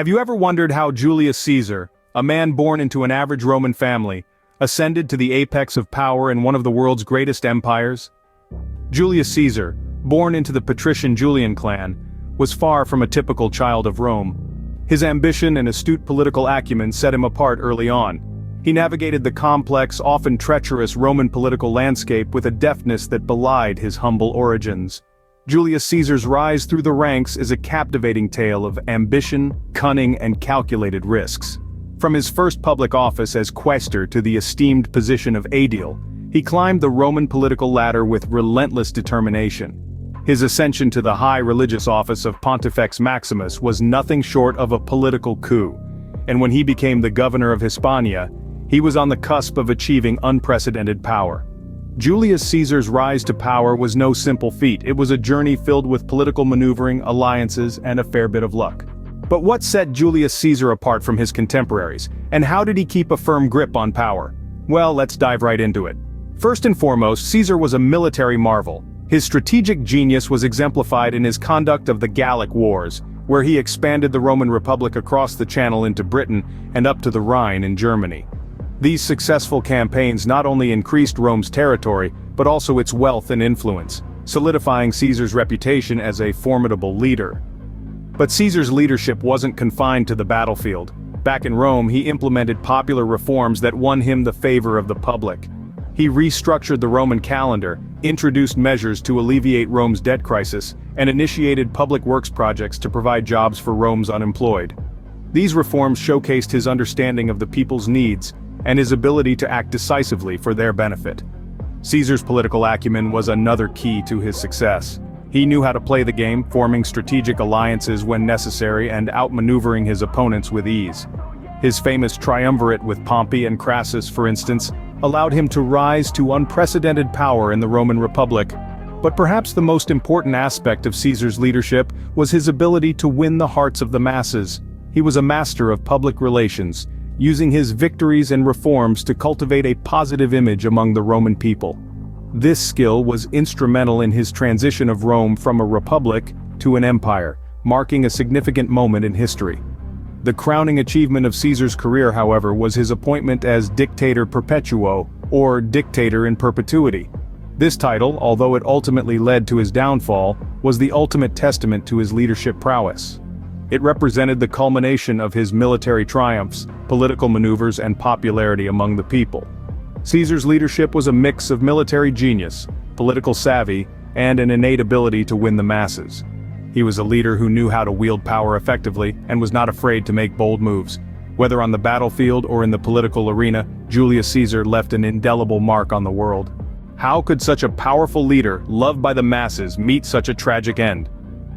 Have you ever wondered how Julius Caesar, a man born into an average Roman family, ascended to the apex of power in one of the world's greatest empires? Julius Caesar, born into the patrician Julian clan, was far from a typical child of Rome. His ambition and astute political acumen set him apart early on. He navigated the complex, often treacherous Roman political landscape with a deftness that belied his humble origins. Julius Caesar's rise through the ranks is a captivating tale of ambition, cunning, and calculated risks. From his first public office as quaestor to the esteemed position of aedile, he climbed the Roman political ladder with relentless determination. His ascension to the high religious office of Pontifex Maximus was nothing short of a political coup, and when he became the governor of Hispania, he was on the cusp of achieving unprecedented power. Julius Caesar's rise to power was no simple feat. It was a journey filled with political maneuvering, alliances, and a fair bit of luck. But what set Julius Caesar apart from his contemporaries, and how did he keep a firm grip on power? Well, let's dive right into it. First and foremost, Caesar was a military marvel. His strategic genius was exemplified in his conduct of the Gallic Wars, where he expanded the Roman Republic across the Channel into Britain and up to the Rhine in Germany. These successful campaigns not only increased Rome's territory, but also its wealth and influence, solidifying Caesar's reputation as a formidable leader. But Caesar's leadership wasn't confined to the battlefield. Back in Rome, he implemented popular reforms that won him the favor of the public. He restructured the Roman calendar, introduced measures to alleviate Rome's debt crisis, and initiated public works projects to provide jobs for Rome's unemployed. These reforms showcased his understanding of the people's needs and his ability to act decisively for their benefit. Caesar's political acumen was another key to his success. He knew how to play the game, forming strategic alliances when necessary and outmaneuvering his opponents with ease. His famous triumvirate with Pompey and Crassus, for instance, allowed him to rise to unprecedented power in the Roman Republic. But perhaps the most important aspect of Caesar's leadership was his ability to win the hearts of the masses. He was a master of public relations, using his victories and reforms to cultivate a positive image among the Roman people. This skill was instrumental in his transition of Rome from a republic to an empire, marking a significant moment in history. The crowning achievement of Caesar's career, however, was his appointment as Dictator Perpetuo, or Dictator in Perpetuity. This title, although it ultimately led to his downfall, was the ultimate testament to his leadership prowess. It represented the culmination of his military triumphs, political maneuvers, and popularity among the people. Caesar's leadership was a mix of military genius, political savvy, and an innate ability to win the masses. He was a leader who knew how to wield power effectively and was not afraid to make bold moves. Whether on the battlefield or in the political arena, Julius Caesar left an indelible mark on the world. How could such a powerful leader, loved by the masses, meet such a tragic end?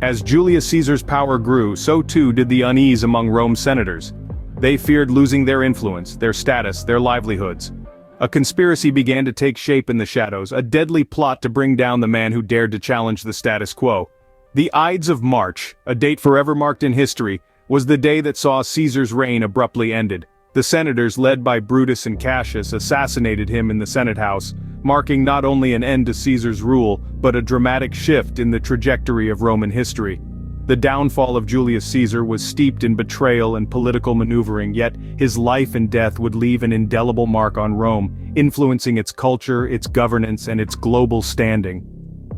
As Julius Caesar's power grew, so too did the unease among Rome's senators. They feared losing their influence, their status, their livelihoods. A conspiracy began to take shape in the shadows, a deadly plot to bring down the man who dared to challenge the status quo. The Ides of March, a date forever marked in history, was the day that saw Caesar's reign abruptly ended. The senators, led by Brutus and Cassius, assassinated him in the Senate House, marking not only an end to Caesar's rule, but a dramatic shift in the trajectory of Roman history. The downfall of Julius Caesar was steeped in betrayal and political maneuvering, yet his life and death would leave an indelible mark on Rome, influencing its culture, its governance, and its global standing.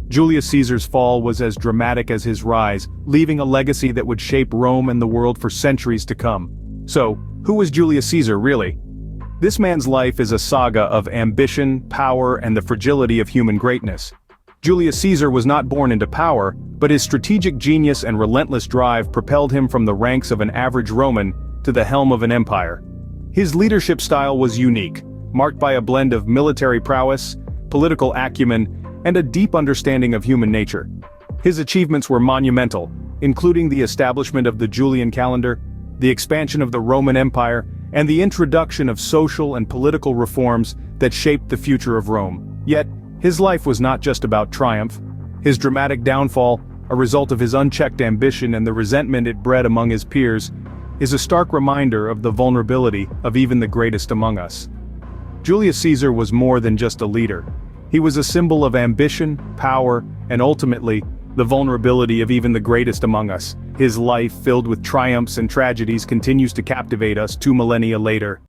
Julius Caesar's fall was as dramatic as his rise, leaving a legacy that would shape Rome and the world for centuries to come. So, who was Julius Caesar really? This man's life is a saga of ambition, power, and the fragility of human greatness. Julius Caesar was not born into power, but his strategic genius and relentless drive propelled him from the ranks of an average Roman to the helm of an empire. His leadership style was unique, marked by a blend of military prowess, political acumen, and a deep understanding of human nature. His achievements were monumental, including the establishment of the Julian calendar, the expansion of the Roman Empire, and the introduction of social and political reforms that shaped the future of Rome. Yet, his life was not just about triumph. His dramatic downfall, a result of his unchecked ambition and the resentment it bred among his peers, is a stark reminder of the vulnerability of even the greatest among us. Julius Caesar was more than just a leader. He was a symbol of ambition, power, and ultimately, the vulnerability of even the greatest among us. His life, filled with triumphs and tragedies, continues to captivate us 2 millennia later.